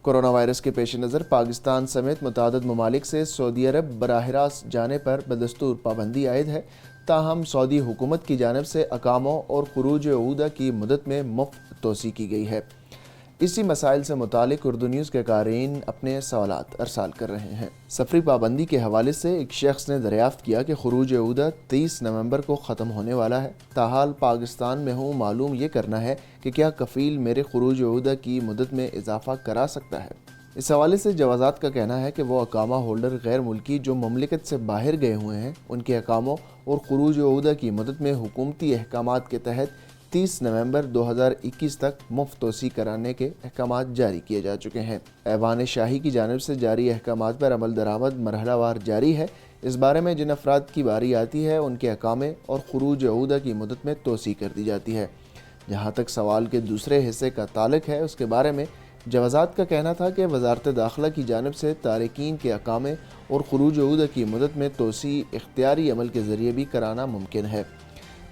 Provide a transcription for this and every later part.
Corona virus کے پیش نظر پاکستان سمیت متعدد ممالک سے سعودی عرب براہ راست جانے پر بدستور پابندی عائد ہے، تاہم سعودی حکومت کی جانب سے اقاموں اور خروج عودہ کی مدت میں مفت توسیع کی گئی ہے۔ اسی مسائل سے متعلق اردو نیوز کے قارئین اپنے سوالات ارسال کر رہے ہیں۔ سفری پابندی کے حوالے سے ایک شخص نے دریافت کیا کہ خروج عودہ 30 نومبر کو ختم ہونے والا ہے، تاحال پاکستان میں ہوں، معلوم یہ کرنا ہے کہ کیا کفیل میرے خروج عودہ کی مدت میں اضافہ کرا سکتا ہے۔ اس حوالے سے جوازات کا کہنا ہے کہ وہ اقامہ ہولڈر غیر ملکی جو مملکت سے باہر گئے ہوئے ہیں، ان کے اقاموں اور خروج عودہ کی مدت میں حکومتی احکامات کے تحت 30 نومبر 2021 تک مفت توسیع کرانے کے احکامات جاری کیے جا چکے ہیں۔ ایوان شاہی کی جانب سے جاری احکامات پر عمل درآمد مرحلہ وار جاری ہے۔ اس بارے میں جن افراد کی باری آتی ہے ان کے اقامے اور خروج عودہ کی مدت میں توسیع کر دی جاتی ہے۔ جہاں تک سوال کے دوسرے حصے کا تعلق ہے، اس کے بارے میں جوازات کا کہنا تھا کہ وزارت داخلہ کی جانب سے تارکین کے اقامے اور خروج عودہ کی مدت میں توسیع اختیاری عمل کے ذریعے بھی کرانا ممکن ہے۔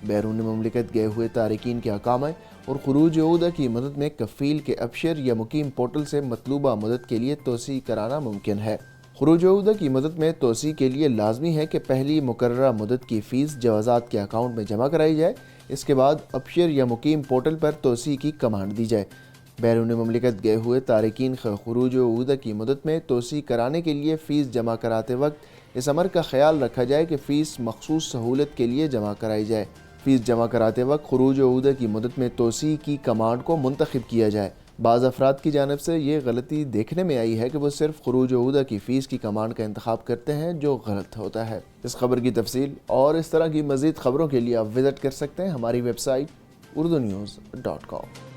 بیرون مملکت گئے ہوئے تارکین کے اقامے اور خروج عودہ کی مدت میں کفیل کے ابشر یا مقیم پورٹل سے مطلوبہ مدت کے لیے توسیع کرانا ممکن ہے۔ خروج عودہ کی مدت میں توسیع کے لیے لازمی ہے کہ پہلی مقررہ مدت کی فیس جوازات کے اکاؤنٹ میں جمع کرائی جائے، اس کے بعد ابشر یا مقیم پورٹل پر توسیع کی کمانڈ دی جائے۔ بیرون مملکت گئے ہوئے تارکین خروج عودہ کی مدت میں توسیع کرانے کے لیے فیس جمع کراتے وقت اس امر کا خیال رکھا جائے کہ فیس مخصوص سہولت کے لیے جمع کرائی جائے۔ فیس جمع کراتے وقت خروج عودہ کی مدت میں توسیع کی کمانڈ کو منتخب کیا جائے۔ بعض افراد کی جانب سے یہ غلطی دیکھنے میں آئی ہے کہ وہ صرف خروج عودہ کی فیس کی کمانڈ کا انتخاب کرتے ہیں، جو غلط ہوتا ہے۔ اس خبر کی تفصیل اور اس طرح کی مزید خبروں کے لیے آپ وزٹ کر سکتے ہیں ہماری ویب سائٹ urdunews.com۔